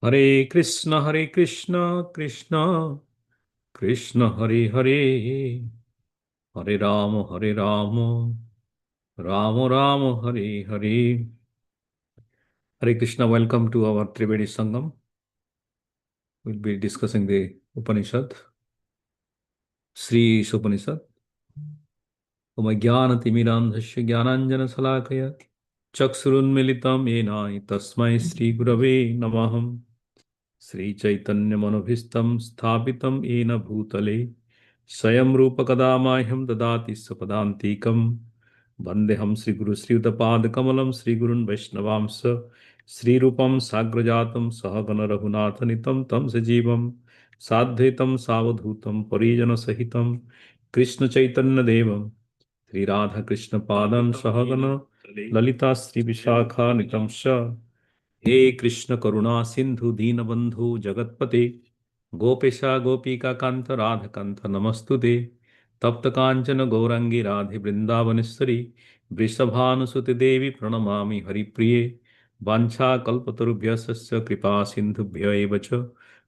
Hare Krishna, Krishna Krishna Hare Hare, Hare Rama, Hare Rama, Rama Rama, Hare Hare. Hare Krishna, welcome to our Trivedi Sangam. We'll be discussing the Upanishad, Śrī Īśopaniṣad. Om Jnanatimirandhasya Jnananjana Salakaya Chaksurunmilitam Yenai Tasmai Śrī Gurave Namaham. Sri Chaitanya Manobhistam Sthapitam Ena Bhutale Swayam Rupa Kadamahyam Dadati Sapadantikam Vandeham Sri Guru Sri Utapad Kamalam Sri Gurun Vaishnavamsa Sri Rupam Sagrajatam Sahagana Raghunatanitam Tam Sajivam Sadhaitam Savadhutam Parijana Sahitam Krishna Chaitanya Devam Sri Radha Krishna Padan Sahagana Lalita Sri Vishakha Nitamsha हे कृष्ण करुणा सिंधु दीनबंधु जगतपते गोपेशा गोपिका कांत राध कांत नमस्तुते तप्त कांचन गौरंगी राधे वृंदावनेश्वरी वृषभानुसुते देवी प्रणमामि हरिप्रिये वाञ्छा कल्पतरुभ्यस्य कृपा सिंधुभ्य एव च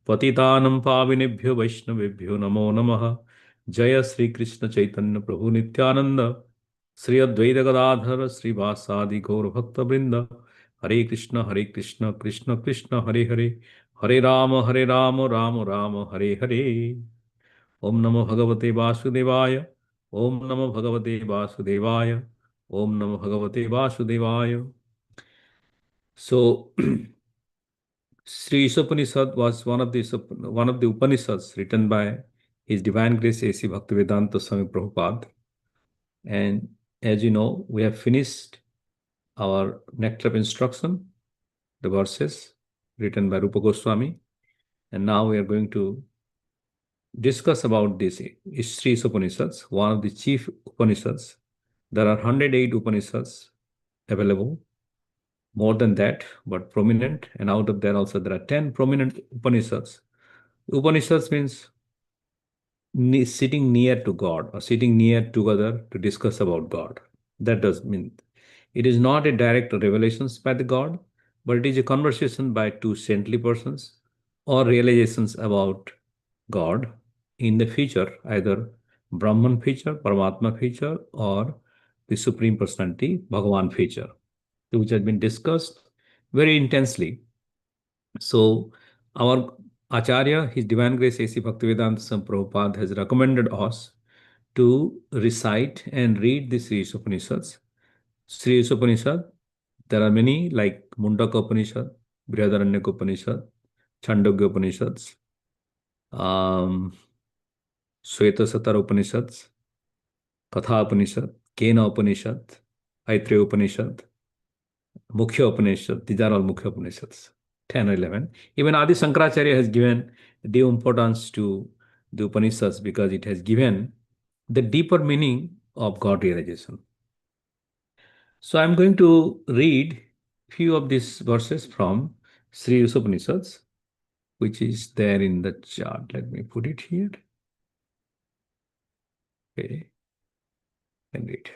पतितानं पावनेभ्यो वैष्णवेभ्यो नमो नमः जय श्री कृष्ण चैतन्य प्रभु नित्यानंद श्री अद्वैत गदाधर श्रीवासादि गौर भक्तवृंद Hare Krishna, Hare Krishna, Krishna Krishna, Hare Hare, Hare Rama, Hare Rama, Rama Rama, Hare Hare. Om Namo Bhagavate Vasudevaya, Om Namo Bhagavate Vasudevaya, Om Namo Bhagavate Vasudevaya. So, Sri Īśopaniṣad was one of the Upanishads written by His Divine Grace A.C. Bhaktivedanta Swami Prabhupada. And as you know, we have finished our nectar of instruction, the verses written by Rupa Goswami. And now we are going to discuss about this Śrī Īśopaniṣads, one of the chief Upanishads. There are 108 Upanishads available, more than that, but prominent. And out of that also there are 10 prominent Upanishads. Upanishads means sitting near to God or sitting near together to discuss about God. That does mean it is not a direct revelation by the God, but it is a conversation by two saintly persons or realizations about God in the future, either Brahman feature, Paramatma feature, or the Supreme Personality, Bhagavan feature, which has been discussed very intensely. So, our Acharya, His Divine Grace A.C. Bhaktivedanta Swami Prabhupada has recommended us to recite and read the Śrī Īśopaniṣads. Śrī Īśopaniṣad, there are many like Mundaka Upanishad, Brihadaranyaka Upanishad, Chandogya Upanishads, Shveta Upanishads, Katha Upanishad, Kena Upanishad, Aitreya Upanishad, Mukhya Upanishad. These are all Mukhya Upanishads, 10 or 11. Even Adi Shankaracharya has given due importance to the Upanishads because it has given the deeper meaning of God realization. So I'm going to read few of these verses from Śrī Īśopaniṣads, which is there in the chart. Let me put it here. Okay, and read.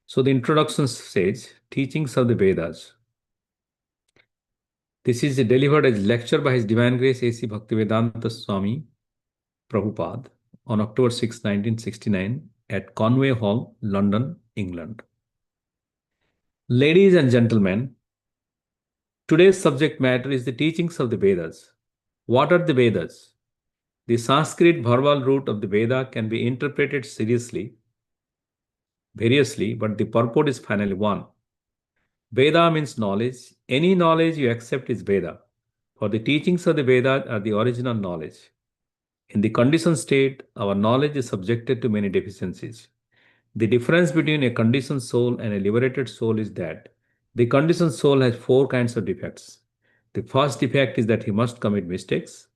So the introduction says, Teachings of the Vedas. This is delivered as lecture by His Divine Grace A.C. Bhaktivedanta Swami Prabhupada on October 6, 1969 at Conway Hall, London, England. Ladies and gentlemen, today's subject matter is the teachings of the Vedas. What are the Vedas? The Sanskrit verbal root of the Veda can be interpreted variously, but the purport is finally one. Veda means knowledge. Any knowledge you accept is Veda. For the teachings of the Veda are the original knowledge. In the conditioned state, our knowledge is subjected to many deficiencies. The difference between a conditioned soul and a liberated soul is that the conditioned soul has four kinds of defects. The first defect is that he must commit mistakes.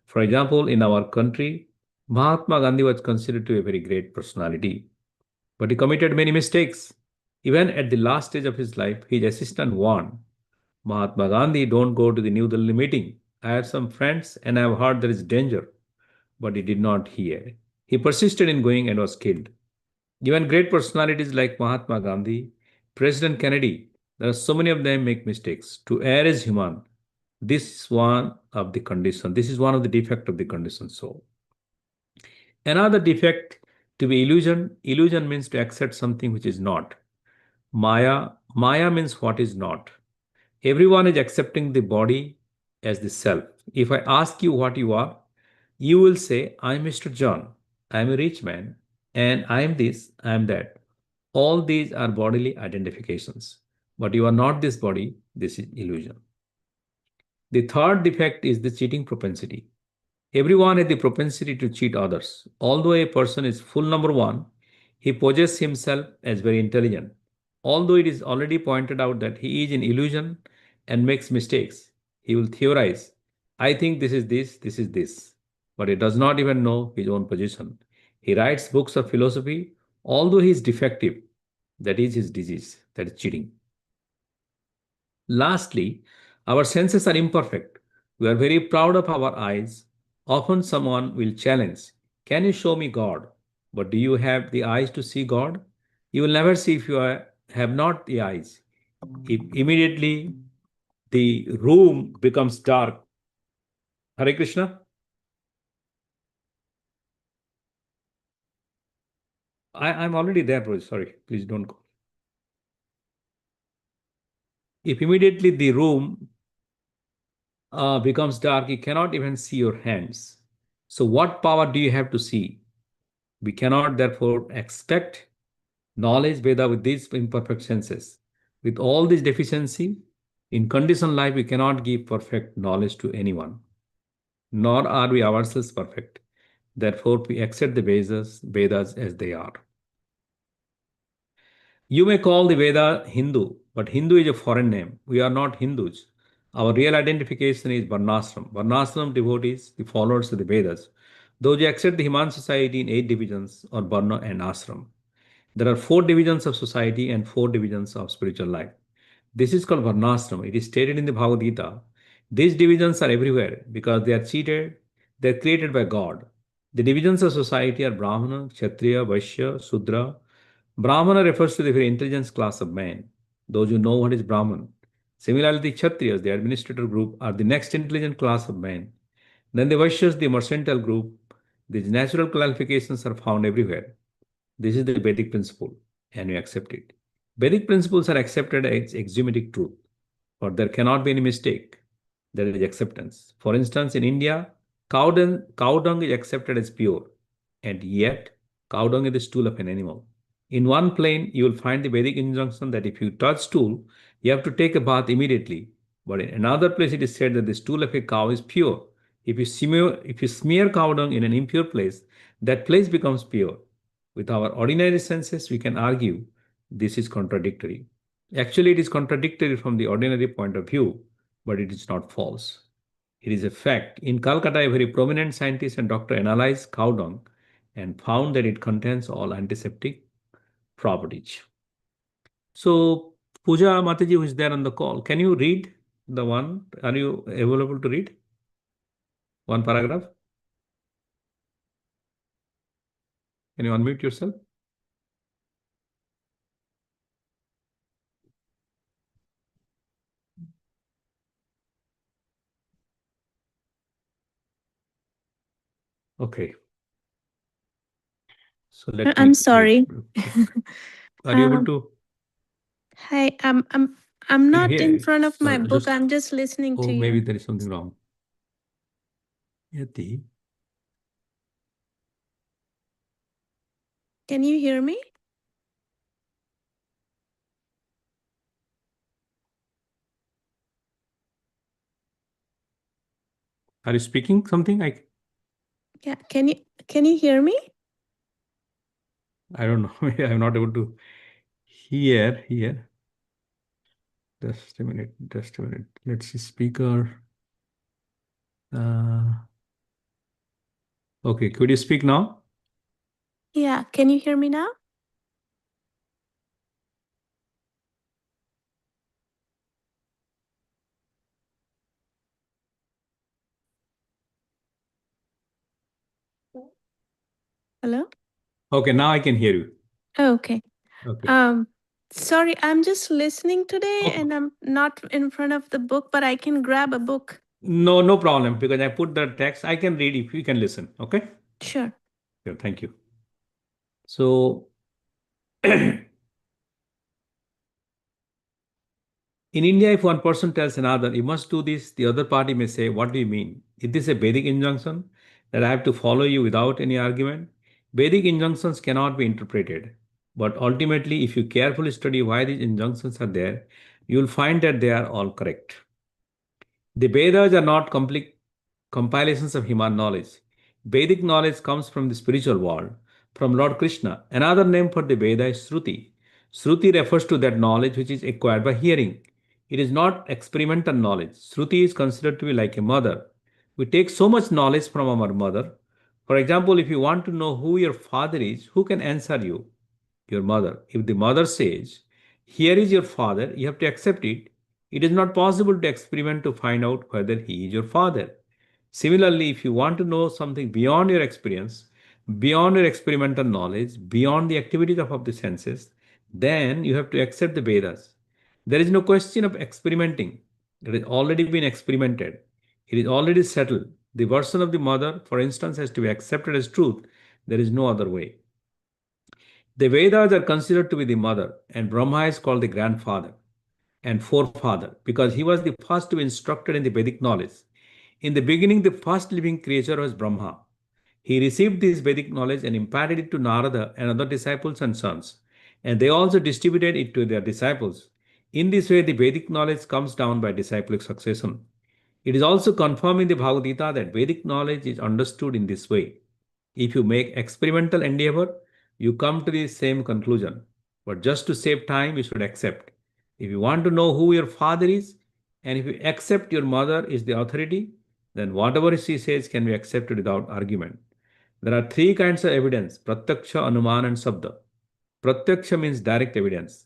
For example, in our country, Mahatma Gandhi was considered to be a very great personality, but he committed many mistakes. Even at the last stage of his life, his assistant warned Mahatma Gandhi, don't go to the New Delhi meeting. I have some friends and I have heard there is danger. But he did not hear. He persisted in going and was killed. Even great personalities like Mahatma Gandhi, President Kennedy, there are so many of them make mistakes. To err is human. This is one of the condition. This is one of the defect of the conditioned soul. Another defect to be illusion. Illusion means to accept something which is not. Maya means what is not. Everyone is accepting the body as the self. If I ask you what you are, you will say, I am Mr. John, I am a rich man, and I am this, I am that. All these are bodily identifications. But you are not this body, this is illusion. The third defect is the cheating propensity. Everyone has the propensity to cheat others. Although a person is full number one, he poses himself as very intelligent. Although it is already pointed out that he is in illusion and makes mistakes, he will theorize, I think this is this. But he does not even know his own position. He writes books of philosophy, although he is defective. That is his disease, that is cheating. Lastly, our senses are imperfect. We are very proud of our eyes. Often someone will challenge, can you show me God? But do you have the eyes to see God? You will never see if you have not the eyes. If immediately the room becomes dark. Hare Krishna? I'm already there, bro. Sorry, please don't go. If immediately the room becomes dark, you cannot even see your hands. So, what power do you have to see? We cannot therefore expect knowledge Veda with these imperfect senses. With all this deficiency, in conditioned life, we cannot give perfect knowledge to anyone, nor are we ourselves perfect. Therefore, we accept the Vedas as they are. You may call the Veda Hindu, but Hindu is a foreign name. We are not Hindus. Our real identification is Varnashram. Varnashram devotees, the followers of the Vedas. Those who accept the Human society in 8 divisions or Varna and Ashram. There are 4 divisions of society and 4 divisions of spiritual life. This is called Varnashram. It is stated in the Bhagavad Gita. These divisions are everywhere because they are cheated, they are created by God. The divisions of society are Brahmana, Kshatriya, Vaishya, Sudra. Brahmana refers to the very intelligence class of man, those who know what is Brahman. Similarly, the Kshatriyas, the administrator group, are the next intelligent class of man. Then the Vaishyas, the mercantile group. These natural qualifications are found everywhere. This is the Vedic principle, and we accept it. Vedic principles are accepted as axiomatic truth, but there cannot be any mistake. There is acceptance. For instance, in India, cow dung is accepted as pure, and yet cow dung is the stool of an animal. In one plane, you will find the Vedic injunction that if you touch stool, you have to take a bath immediately. But in another place, it is said that the stool of a cow is pure. If you smear cow dung in an impure place, that place becomes pure. With our ordinary senses, we can argue this is contradictory. Actually, it is contradictory from the ordinary point of view, but it is not false. It is a fact. In Calcutta, a very prominent scientist and doctor analyzed cow dung and found that it contains all antiseptic properties. So, Pooja Mataji, who is there on the call, can you read the one? Are you available to read one paragraph? Can you unmute yourself? Okay. So let I'm me sorry. Are you able to? Hi, I'm not in front of my book. Just, I'm just listening to maybe you. there is something wrong. Yati, Can you hear me? are you speaking something? Yeah. Can you hear me? I don't know. I'm not able to hear here. Just a minute. Just a minute. Let's see speaker. Okay. Could you speak now? Yeah. Can you hear me now? Hello? Okay. Now I can hear you. Oh, okay. Okay. Sorry, I'm just listening today Oh, and I'm not in front of the book, but I can grab a book. no, no problem, because I put the text. I can read if you can listen. Okay? Sure. Yeah, thank you. So, in India, if one person tells another, you must do this, the other party may say, what do you mean? Is this a Vedic injunction that I have to follow you without any argument? Vedic injunctions cannot be interpreted. But ultimately, if you carefully study why these injunctions are there, you will find that they are all correct. The Vedas are not complete compilations of human knowledge. Vedic knowledge comes from the spiritual world, from Lord Krishna. Another name for the Veda is Shruti. Shruti refers to that knowledge which is acquired by hearing. It is not experimental knowledge. Shruti is considered to be like a mother. We take so much knowledge from our mother. For example, if you want to know who your father is, who can answer you? Your mother. If the mother says, here is your father, you have to accept it. It is not possible to experiment to find out whether he is your father. Similarly, if you want to know something beyond your experience, beyond your experimental knowledge, beyond the activities of the senses, then you have to accept the Vedas. There is no question of experimenting. It has already been experimented. It is already settled. The version of the mother, for instance, has to be accepted as truth. There is no other way. The Vedas are considered to be the mother, and Brahma is called the grandfather and forefather because he was the first to be instructed in the Vedic knowledge. In the beginning, the first living creature was Brahma. He received this Vedic knowledge and imparted it to Narada and other disciples and sons, and they also distributed it to their disciples. In this way, the Vedic knowledge comes down by disciplic succession. It is also confirmed in the Bhagavad Gita that Vedic knowledge is understood in this way. If you make experimental endeavor, you come to the same conclusion. But just to save time, you should accept. If you want to know who your father is, and if you accept your mother is the authority, then whatever she says can be accepted without argument. There are three kinds of evidence: pratyaksha, anuman, and sabda. Pratyaksha means direct evidence.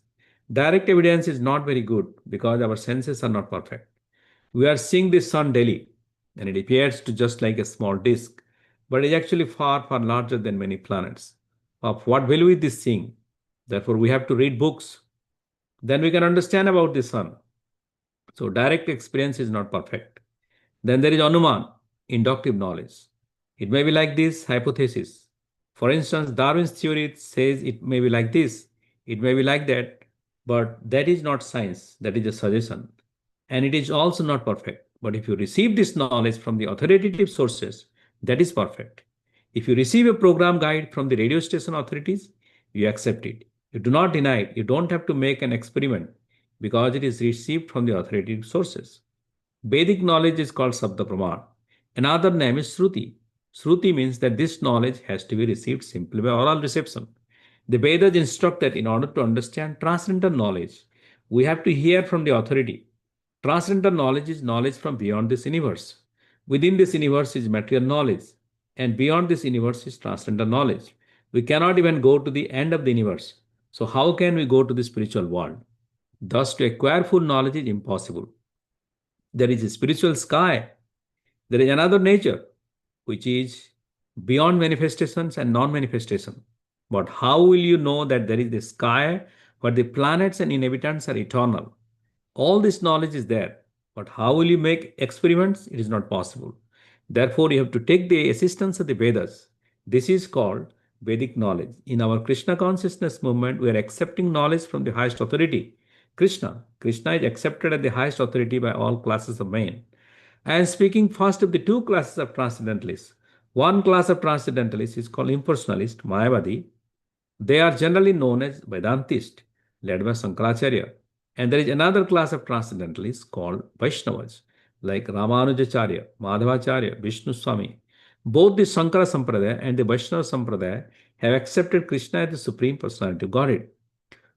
Direct evidence is not very good because our senses are not perfect. We are seeing the sun daily, and it appears to just like a small disk, but is actually far, far larger than many planets. Of what value is this seeing? Therefore, we have to read books. Then we can understand about the sun. So, direct experience is not perfect. Then there is Anuman, inductive knowledge. It may be like this hypothesis. For instance, Darwin's theory says it may be like this, it may be like that, but that is not science, that is a suggestion. And it is also not perfect. But if you receive this knowledge from the authoritative sources, that is perfect. If you receive a program guide from the radio station authorities, you accept it. You do not deny it. You don't have to make an experiment because it is received from the authoritative sources. Vedic knowledge is called Sabda Praman. Another name is Shruti. Shruti means that this knowledge has to be received simply by oral reception. The Vedas instruct that in order to understand transcendental knowledge, we have to hear from the authority. Transcendental knowledge is knowledge from beyond this universe. Within this universe is material knowledge, and beyond this universe is transcendental knowledge. We cannot even go to the end of the universe. So, how can we go to the spiritual world? Thus, to acquire full knowledge is impossible. There is a spiritual sky. There is another nature, which is beyond manifestations and non manifestation. But how will you know that there is a sky where the planets and inhabitants are eternal? All this knowledge is there, but how will you make experiments? It is not possible. Therefore, you have to take the assistance of the Vedas. This is called Vedic knowledge. In our Krishna consciousness movement, we are accepting knowledge from the highest authority, Krishna. Krishna is accepted as the highest authority by all classes of men. I am speaking first of the two classes of transcendentalists. One class of transcendentalists is called impersonalist, Mayavadi. They are generally known as Vedantists, led by Sankaracharya. And there is another class of transcendentalists called Vaishnavas, like Ramanujacharya, Madhavacharya, Vishnu Swami. Both the Sankara Sampradaya and the Vaishnava Sampradaya have accepted Krishna as the Supreme Personality of Godhead.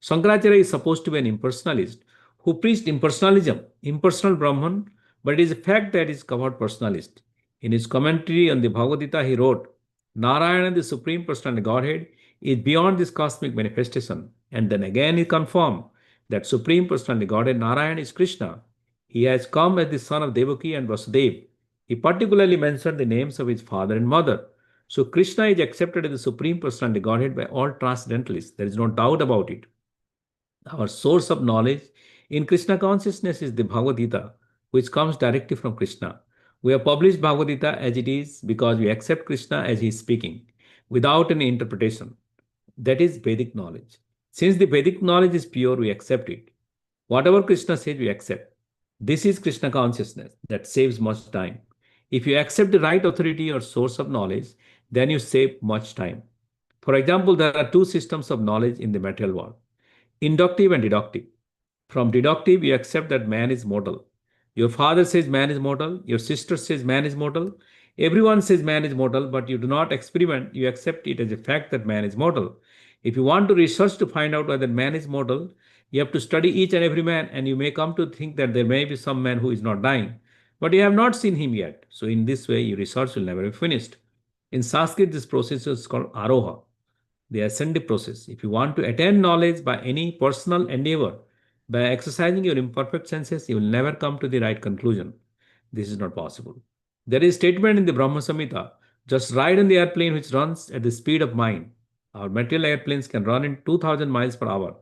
Shankaracharya is supposed to be an impersonalist who preached impersonalism, impersonal Brahman, but it is a fact that he is covered personalist. In his commentary on the Bhagavad Gita, he wrote, Narayana, the Supreme Personality Godhead, is beyond this cosmic manifestation. And then again he confirmed that Supreme Personality Godhead Narayana is Krishna. He has come as the son of Devaki and Vasudeva. He particularly mentioned the names of his father and mother. So Krishna is accepted as the Supreme Personality Godhead by all transcendentalists. There is no doubt about it. Our source of knowledge in Krishna consciousness is the Bhagavad Gita, which comes directly from Krishna. We have published Bhagavad Gita as it is because we accept Krishna as he is speaking, without any interpretation. That is Vedic knowledge. Since the Vedic knowledge is pure, we accept it. Whatever Krishna says, we accept. This is Krishna consciousness that saves much time. If you accept the right authority or source of knowledge, then you save much time. For example, there are two systems of knowledge in the material world: inductive and deductive. From deductive, you accept that man is mortal. Your father says man is mortal, your sister says man is mortal, everyone says man is mortal, but you do not experiment, you accept it as a fact that man is mortal. If you want to research to find out whether man is mortal, you have to study each and every man, and you may come to think that there may be some man who is not dying, but you have not seen him yet. So, in this way, your research will never be finished. In Sanskrit, this process is called aroha, the ascensive process. If you want to attain knowledge by any personal endeavor, by exercising your imperfect senses, you will never come to the right conclusion. This is not possible. There is a statement in the Brahma Samhita: just ride in the airplane which runs at the speed of mind. Our material airplanes can run in 2000 miles per hour.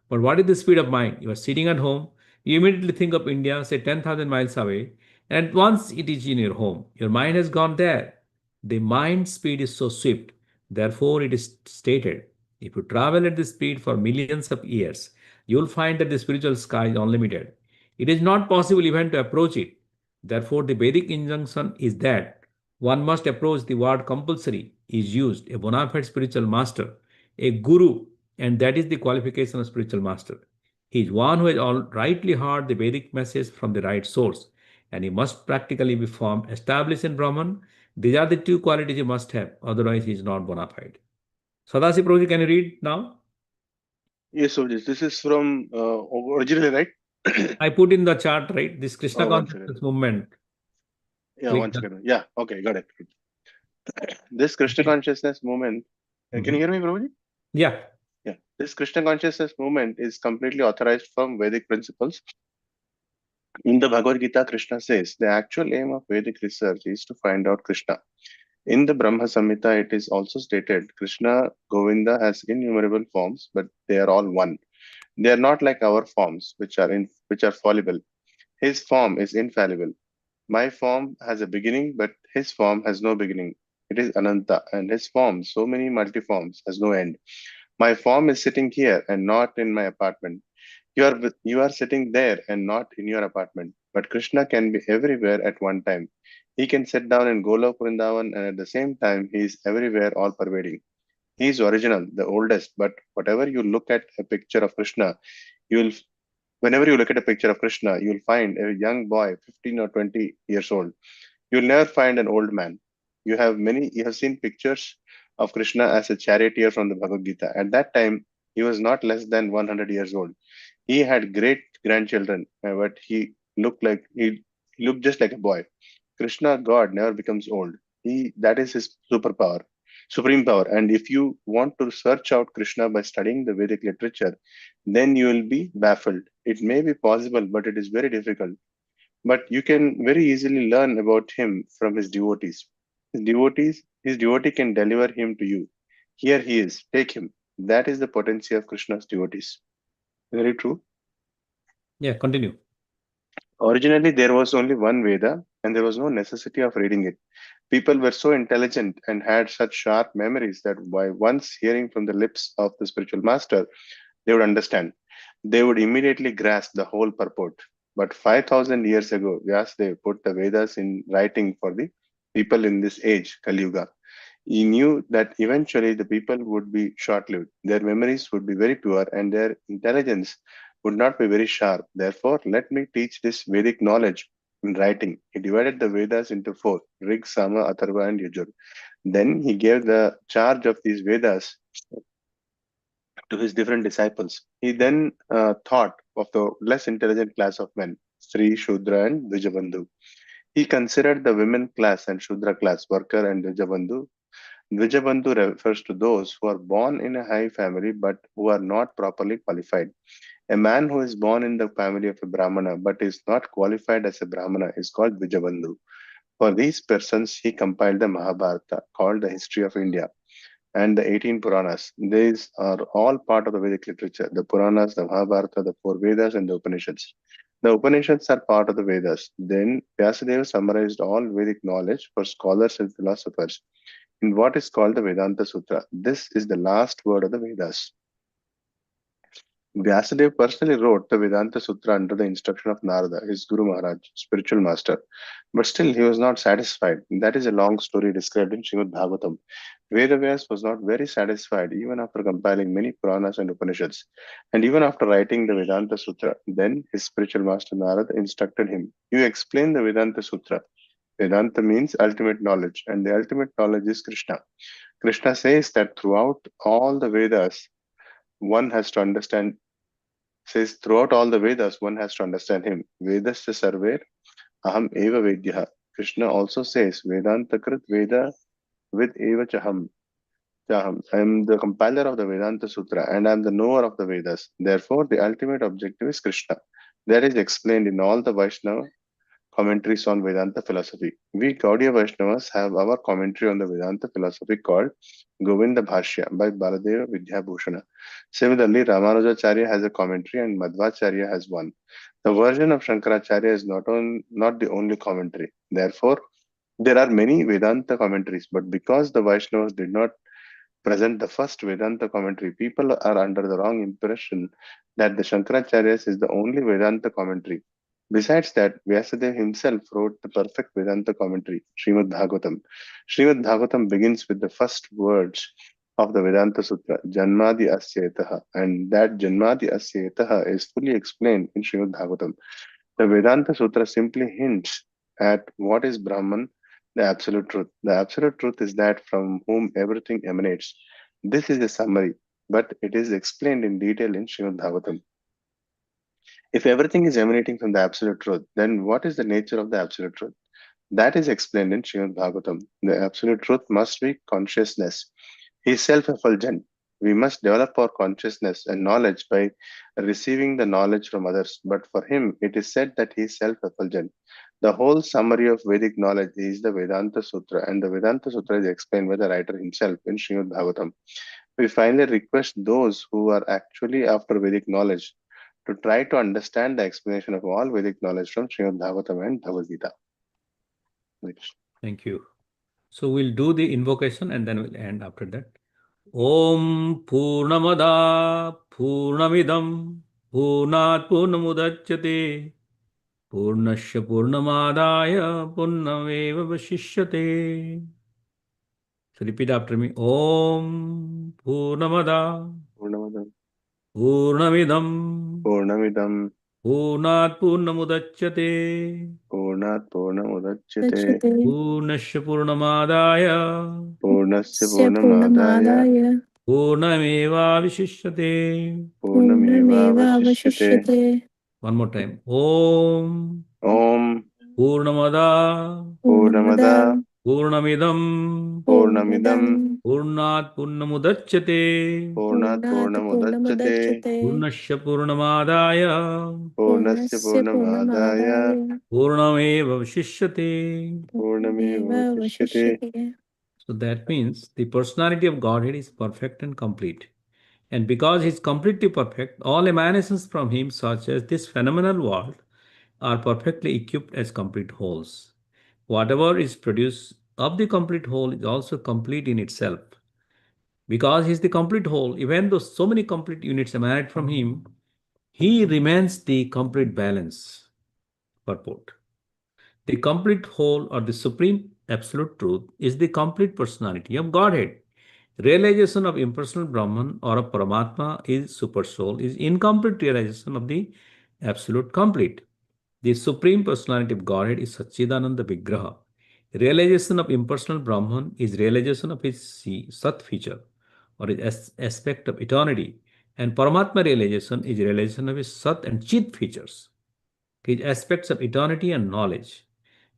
But what is the speed of mind? You are sitting at home, you immediately think of India, say 10,000 miles away, and at once it is in your home. Your mind has gone there. The mind speed is so swift. Therefore, it is stated, if you travel at this speed for millions of years, you will find that the spiritual sky is unlimited. It is not possible even to approach it. Therefore, the Vedic injunction is that one must approach. The word compulsory is used, a bona fide spiritual master, a guru, and that is the qualification of spiritual master. He is one who has all rightly heard the Vedic message from the right source, and he must practically be firm, established in Brahman. These are the two qualities he must have, otherwise he is not bona fide. Sadasi Prabhuji, can you read now? Yes, so this is from originally, right? I put in the chart, right? This Krishna One second. consciousness movement. Yeah, Click one the- second. Yeah, okay, got it. This Krishna consciousness movement, can you hear me, Prabhuji? Yeah. Yeah, this Krishna consciousness movement is completely authorized from Vedic principles. In the Bhagavad Gita, Krishna says the actual aim of Vedic research is to find out Krishna. In the Brahma Samhita, it is also stated Krishna Govinda has innumerable forms, but they are all one. They are not like our forms, which are fallible. His form is infallible. My form has a beginning, but his form has no beginning. It is Ananta, and his form, so many multiforms, has no end. My form is sitting here and not in my apartment. You are sitting there and not in your apartment. But Krishna can be everywhere at one time. He can sit down in Golok Vrindavan, and at the same time, he is everywhere, all pervading. He is original, the oldest. But whatever you look at a picture of Krishna, you will whenever you look at a picture of Krishna, you'll find a young boy, 15 or 20 years old. You'll never find an old man. You have seen pictures of Krishna as a charioteer from the Bhagavad Gita. At that time, he was not less than 100 years old. He had great grandchildren, but he looked just like a boy. Krishna, God, never becomes old. That is his superpower, supreme power. And if you want to search out Krishna by studying the Vedic literature, then you will be baffled. It may be possible, but it is very difficult. But you can very easily learn about him from his devotees. His devotee can deliver him to you. Here he is, take him. That is the potency of Krishna's devotees. Very true. Yeah, continue. Originally, there was only one Veda, and there was no necessity of reading it. People were so intelligent and had such sharp memories that by once hearing from the lips of the spiritual master, they would understand. They would immediately grasp the whole purport. But 5,000 years ago, Vyasadeva put the Vedas in writing for the people in this age, Kali Yuga. He knew that eventually the people would be short-lived. Their memories would be very pure and their intelligence would not be very sharp. Therefore, let me teach this Vedic knowledge in writing. He divided the Vedas into four: Rig, Sama, Atharva, and Yajur. Then he gave the charge of these Vedas to his different disciples. He then thought of the less intelligent class of men, Sri, Shudra, and Dvijabandhu. He considered the women class and Shudra class, worker, and Dvijabandhu. Dvijabandhu refers to those who are born in a high family but who are not properly qualified. A man who is born in the family of a Brahmana but is not qualified as a Brahmana is called Dvijabandhu. For these persons, he compiled the Mahabharata, called the history of India. and the 18 Puranas. These are all part of the Vedic literature. The Puranas, the Mahabharata, the 4 Vedas, and the Upanishads. The Upanishads are part of the Vedas. Then Vyasadeva summarized all Vedic knowledge for scholars and philosophers in what is called the Vedanta Sutra. This is the last word of the Vedas. Vyasadeva personally wrote the Vedanta Sutra under the instruction of Narada, his Guru Maharaj, spiritual master. But still, he was not satisfied. That is a long story described in Srimad Bhagavatam. Vedavyas was not very satisfied even after compiling many Puranas and Upanishads, and even after writing the Vedanta Sutra. Then his spiritual master Narada instructed him, "You explain the Vedanta Sutra." Vedanta means ultimate knowledge, and the ultimate knowledge is Krishna. Krishna says that throughout all the Vedas, one has to understand, says throughout all the Vedas, one has to understand him. Vedasya sarver aham eva vedyaha. Krishna also says, Vedanta krit veda with eva chaham. I am the compiler of the Vedanta Sutra and I am the knower of the Vedas. Therefore, the ultimate objective is Krishna. That is explained in all the Vaishnava commentaries on Vedanta philosophy. We Gaudiya Vaishnavas have our commentary on the Vedanta philosophy called Govinda Bhashya by Baladeva Vidyabhushana. Similarly, Ramanujacharya has a commentary and Madhvacharya has one. The version of Shankaracharya is not the only commentary. Therefore, there are many Vedanta commentaries, but because the Vaishnavas did not present the first Vedanta commentary, people are under the wrong impression that the Shankaracharya is the only Vedanta commentary. Besides that, Vyasadeva himself wrote the perfect Vedanta commentary, Srimad Bhagavatam. Srimad Bhagavatam begins with the first words of the Vedanta Sutra, Janmadi Asya Etaha, and that Janmadi Asya Etaha is fully explained in Srimad Bhagavatam. The Vedanta Sutra simply hints at what is Brahman, the absolute truth. The absolute truth is that from whom everything emanates. This is a summary, but it is explained in detail in Srimad Bhagavatam. If everything is emanating from the absolute truth, then what is the nature of the absolute truth? That is explained in Srimad Bhagavatam. The absolute truth must be consciousness. He is self-effulgent. We must develop our consciousness and knowledge by receiving the knowledge from others. But for him, it is said that he is self-effulgent. The whole summary of Vedic knowledge is the Vedanta Sutra, and the Vedanta Sutra is explained by the writer himself in Srimad Bhagavatam. We finally request those who are actually after Vedic knowledge to try to understand the explanation of all Vedic knowledge from Srimad Bhagavatam and Bhagavad Gita. Next. Thank you. So we'll do the invocation and then we'll end after that. Om Purnamada Purnamidam Purnat Purnamudachyate Purnasya Purnamadaya Purnameva Vashishyate. So repeat after me. Om Purnamada Purnamada Purnamidam Purnamidam Purnat Purnamudachyate Purnat Purnamudachyate Purnasya Purnamadaya Purnasya Sya Purnamadaya Purnamadaya Purnameva Vishishyate. Purnameva Vashishyate. Vashishyate. One more time. Om Om Purnamada Purnamada Purnamidam Purnamidam Purnat Purnamudachyate Purnat Purnamudachyate Purnasya Purnamadaya Purnasya Purnamadaya Purnameva Vishishyate. Purnameva Vashishyate. So that means the personality of Godhead is perfect and complete. And because he is completely perfect, all emanations from him, such as this phenomenal world, are perfectly equipped as complete wholes. Whatever is produced of the complete whole is also complete in itself. Because he is the complete whole, even though so many complete units emanate from him, he remains the complete balance. Purport. The complete whole or the supreme absolute truth is the complete personality of Godhead. Realization of impersonal Brahman or of Paramatma is supersoul, is incomplete realization of the absolute complete. The supreme personality of Godhead is Satchidananda Vigraha. Realization of impersonal Brahman is realization of his Sat feature or his aspect of eternity. And Paramatma realization is realization of his Sat and Chit features, his aspects of eternity and knowledge.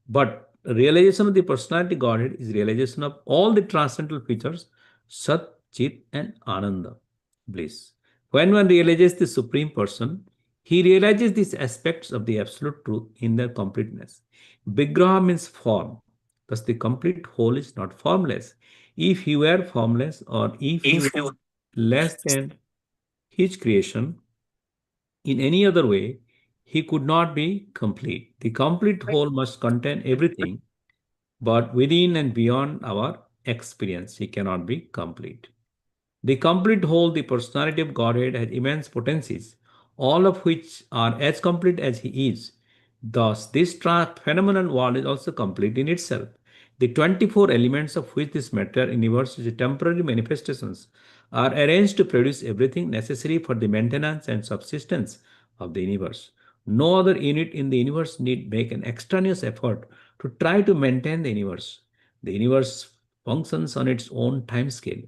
But realization of the personality Godhead is realization of all the transcendental features, Sat, Chit, and Ananda, bliss. When one realizes the Supreme Person, he realizes these aspects of the Absolute Truth in their completeness. Vigraha means form. Thus, the complete whole is not formless. If he were formless, or if he were less than his creation, in any other way, he could not be complete. The complete whole must contain everything, but within and beyond our experience, he cannot be complete. The complete whole, the personality of Godhead, has immense potencies, all of which are as complete as he is. Thus, this phenomenal world is also complete in itself. The 24 elements of which this matter universe is temporary manifestations are arranged to produce everything necessary for the maintenance and subsistence of the universe. No other unit in the universe need make an extraneous effort to try to maintain the universe. The universe functions on its own time scale,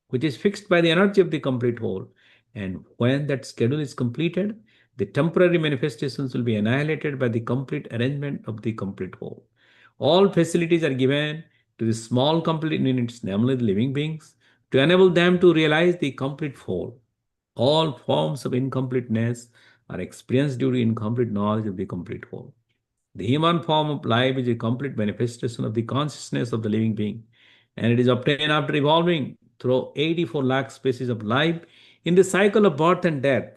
which is fixed by the energy of the complete whole. And when that schedule is completed, the temporary manifestations will be annihilated by the complete arrangement of the complete whole. All facilities are given to the small complete units, namely the living beings, to enable them to realize the complete whole. All forms of incompleteness are experienced due to incomplete knowledge of the complete whole. The human form of life is a complete manifestation of the consciousness of the living being, and it is obtained after evolving through 84 lakh species of life in the cycle of birth and death.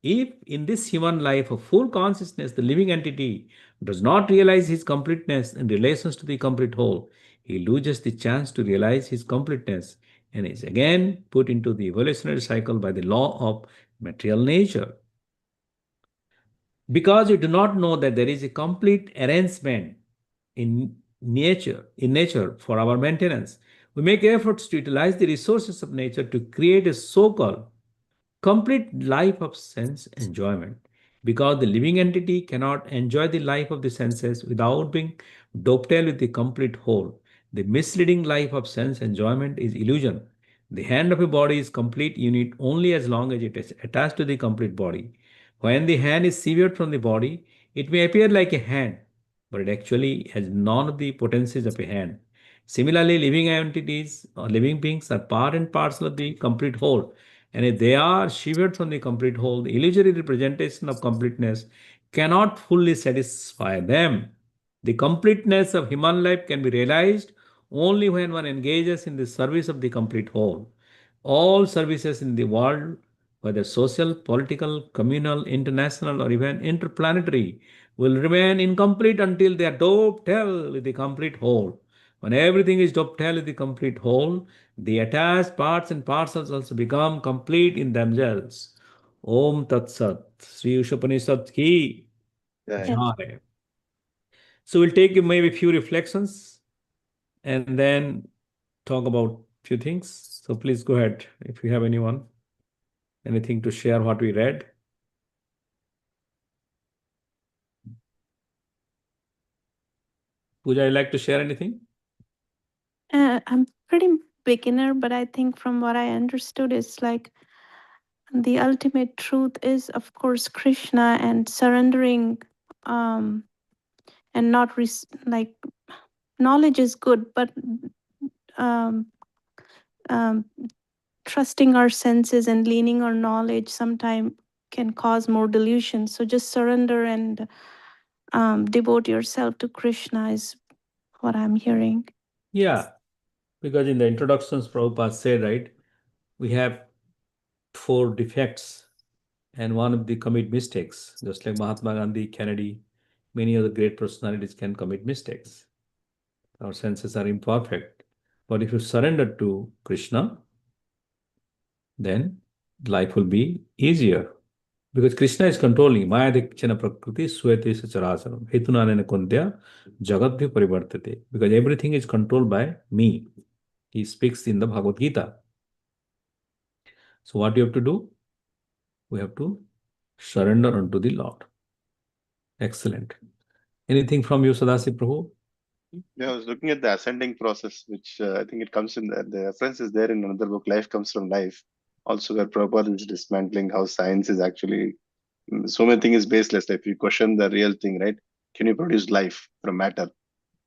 If in this human life of full consciousness the living entity does not realize his completeness in relations to the complete whole, he loses the chance to realize his completeness and is again put into the evolutionary cycle by the law of material nature. Because we do not know that there is a complete arrangement in nature for our maintenance, we make efforts to utilize the resources of nature to create a so-called complete life of sense enjoyment. Because the living entity cannot enjoy the life of the senses without being dovetailed with the complete whole. The misleading life of sense enjoyment is illusion. The hand of a body is complete unit only as long as it is attached to the complete body. When the hand is severed from the body, it may appear like a hand, but it actually has none of the potencies of a hand. Similarly, living entities or living beings are part and parcel of the complete whole, and if they are shivered from the complete whole, the illusory representation of completeness cannot fully satisfy them. The completeness of human life can be realized only when one engages in the service of the complete whole. All services in the world, whether social, political, communal, international, or even interplanetary, will remain incomplete until they are dovetailed with the complete whole. When everything is dovetailed with the complete whole, the attached parts and parcels also become complete in themselves. Om Tat Sat. Śrī Īśopaniṣad ki Yeah. Yes. jai. So we'll take maybe a few reflections and then talk about a few things. So please go ahead if you have anything to share what we read. Pooja, you like to share anything? I'm pretty beginner, but I think from what I understood, it's like the ultimate truth is, of course, Krishna, and surrendering, and not like knowledge is good, but um, um, trusting our senses and leaning on knowledge sometimes can cause more delusion. So just surrender and devote yourself to Krishna is what I'm hearing. Yeah, because in the introductions, Prabhupada said, right, we have 4 defects and one of the commit mistakes, just like Mahatma Gandhi, Kennedy, many other great personalities can commit mistakes. Our senses are imperfect. But if you surrender to Krishna, then life will be easier. Because Krishna is controlling. Maya Dikshana Prakriti Swete Sacharasaram. Hetunanena Kundya Jagadvya Parivartate. Because everything is controlled by me. He speaks in the Bhagavad Gita. So what you have to do? We have to surrender unto the Lord. Excellent. Anything from you, Sadasi Prabhu? Yeah, I was looking at the ascending process, which I think it comes in the reference is there in another book, Life Comes from Life. Also, where Prabhupada is dismantling how science is actually so many things is baseless. Like if you question the real thing, right? Can you produce life from matter?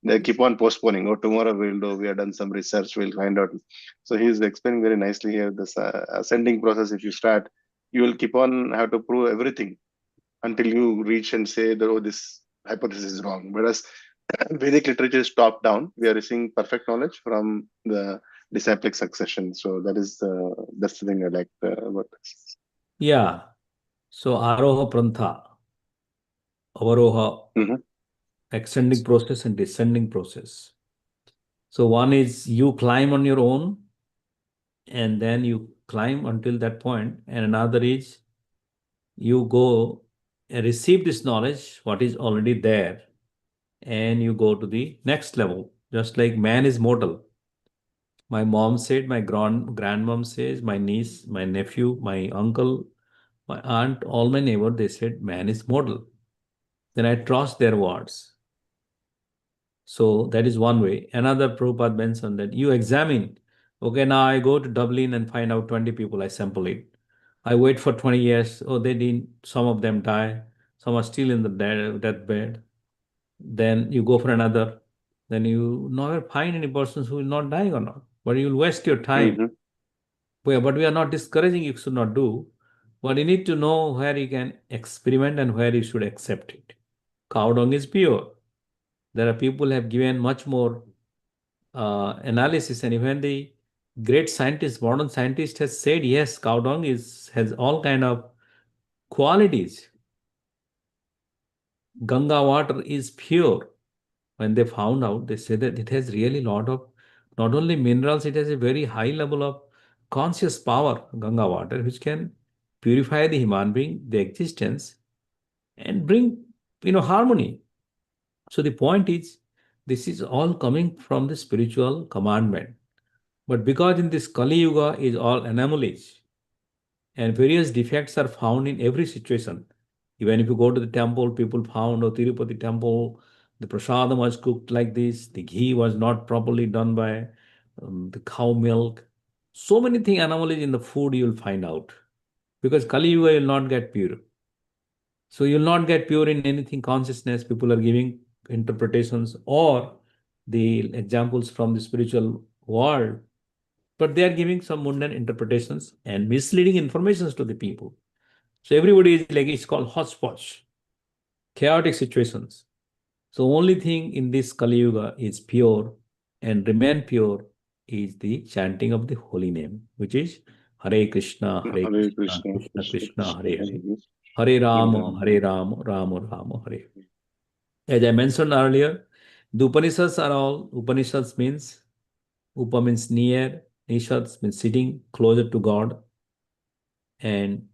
They keep on postponing. Oh, tomorrow we'll do. We have done some research. We'll find out. So he's explaining very nicely here. This ascending process. If you start, you will keep on have to prove everything until you reach and say that, oh, this hypothesis is wrong. Whereas Vedic literature is top down. We are receiving perfect knowledge from the disciplic succession. So that's the thing I like about this. Yeah. So Aroha Prantha, Avaroha, Mm-hmm. ascending process and descending process. So one is you climb on your own and then you climb until that point, and another is you go and receive this knowledge, what is already there, and you go to the next level. Just like man is mortal. My mom said, my grandmom says, my niece, my nephew, my uncle, my aunt, all my neighbors, they said man is mortal. Then I trust their words. So that is one way. Another Prabhupada mentioned that you examine. Okay, now I go to Dublin and find out 20 people, I sample it. I wait for 20 years. Oh, they didn't, some of them die. Some are still in the deathbed. Then you go for another. Then you never find any persons who will not die or not. But you will waste your time. Mm-hmm. But we are not discouraging you should not do. But you need to know where you can experiment and where you should accept it. Cow dung is pure. There are people who have given much more analysis, and even the great scientist, modern scientist, has said yes, cow dung has all kind of qualities. Ganga water is pure. When they found out, they said that it has really lot of not only minerals, it has a very high level of conscious power, Ganga water, which can purify the human being, the existence, and bring harmony. So the point is, this is all coming from the spiritual commandment. But because in this Kali Yuga is all anomalies and various defects are found in every situation. Even if you go to the temple, people found, or Tirupati temple, the prasadam was cooked like this, the ghee was not properly done by the cow milk. So many things, anomalies in the food you will find out. Because Kali Yuga will not get pure. So you'll not get pure in anything consciousness. People are giving interpretations or the examples from the spiritual world, but they are giving some mundane interpretations and misleading informations to the people. So everybody is like, it's called hotspots, chaotic situations. So only thing in this Kali Yuga is pure and remain pure is the chanting of the holy name, which is Hare Krishna, Hare Hare Krishna, Krishna, Krishna Krishna Krishna, Krishna, Hare Hare Hare, Hare, Hare Hare Rama, Rama. Hare Rama, Rama Rama, Hare. As I mentioned earlier, the Upanishads are all, Upanishads means, Upa means near, Nishads means sitting closer to God, and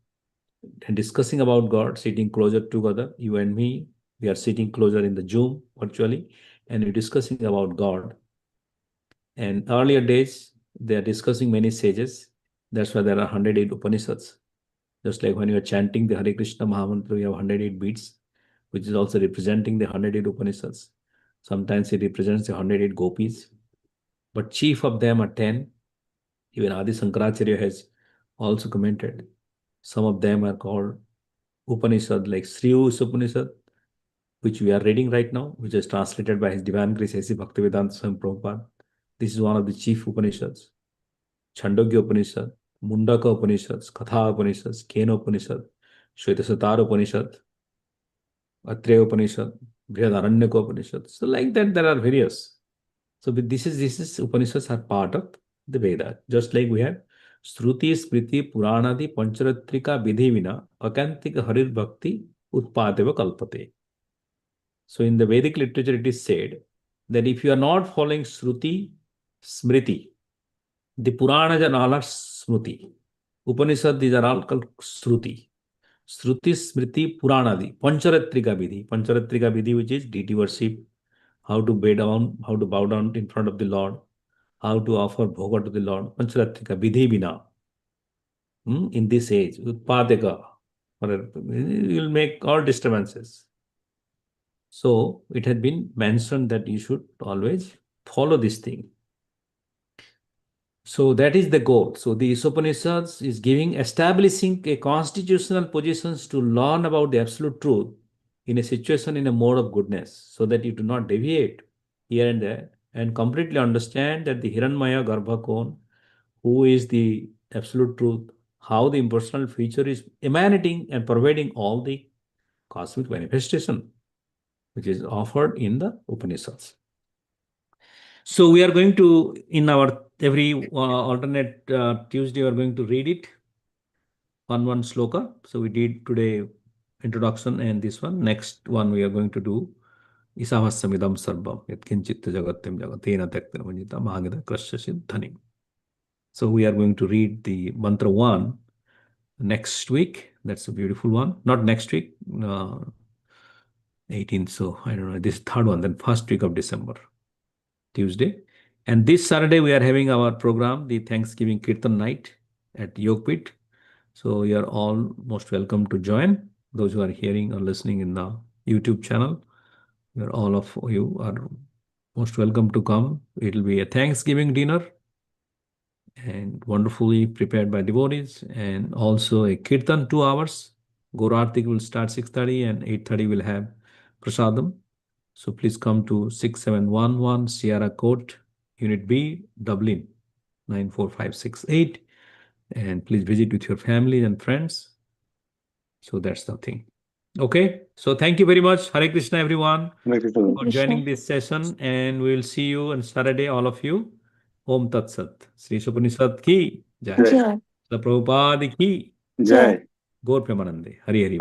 discussing about God, sitting closer together, you and me, we are sitting closer in the Zoom virtually, and we're discussing about God. And earlier days, they are discussing many sages. That's why there are 108 Upanishads. Just like when you are chanting the Hare Krishna Mahamantra, you have 108 beats, which is also representing the 108 Upanishads. Sometimes it represents the 108 gopis, but chief of them are 10. Even Adi Sankaracharya has also commented. Some of them are called Upanishad, like Śrī Īśopaniṣad, which we are reading right now, which is translated by His Divine Grace A.C. Bhaktivedanta Swami Prabhupada. This is one of the chief Upanishads. Chandogya Upanishad, Mundaka Upanishads, Katha Upanishads, Kena Upanishad, Shvetashvatara Upanishad, Atreya Upanishad, Brihadaranyaka Upanishad. So like that, there are various. So this is Upanishads are part of the Veda. Just like we have Shruti, Smriti, Puranadi, Pancharatrika, Vidhi Vina, Akantika Harir Bhakti, Utpadeva Kalpate. So in the Vedic literature, it is said that if you are not following Shruti, Smriti, the Puranas are all are Smriti. Upanishad, these are all called Shruti. Shruti, Smriti, Puranadi, Pancharatrika Vidhi. Pancharatrika Vidhi, which is deity worship, how to bow down in front of the Lord, how to offer bhoga to the Lord. Pancharatrika Vidhi Vina. In this age, Utpadeka, you will make all disturbances. So it had been mentioned that you should always follow this thing. So that is the goal. So the Upanishads is establishing a constitutional positions to learn about the absolute truth in a situation in a mode of goodness, so that you do not deviate here and there and completely understand that the Hiranmaya Garbhakon, who is the absolute truth, how the impersonal feature is emanating and pervading all the cosmic manifestation. which is offered in the Upanishads. So we are going to, in our every alternate Tuesday, we are going to read it one sloka. So we did today introduction and this one. Next one we are going to do Īśāvāsyam Idam Sarvam. Yatkinchitta jagatyam jagatena tektena vanjita mahagita krasya siddhanim. So we are going to read the mantra 1 next week. That's a beautiful one. Not next week, 18th. So I don't know, this third one, then first week of December, Tuesday. And this Saturday, we are having our program, the Thanksgiving Kirtan night at Yogpit. So you are all most welcome to join. Those who are hearing or listening in the YouTube channel, all of you are most welcome to come. It will be a Thanksgiving dinner and wonderfully prepared by devotees, and also a Kirtan 2 hours. Gaurartik will start 6:30 and 8:30 will have Prasadam. So please come to 6711 Sierra Court, Unit B, Dublin, 94568. And please visit with your family and friends. So that's the thing. Okay. So thank you very much. Hare Krishna, everyone, for joining this session. And we will see you on Saturday, all of you. Om Tat Sat. Śrī Īśopaniṣad ki jai. Śrīla Prabhupāda ki Jai. Gaur Premanande. Hari Hari.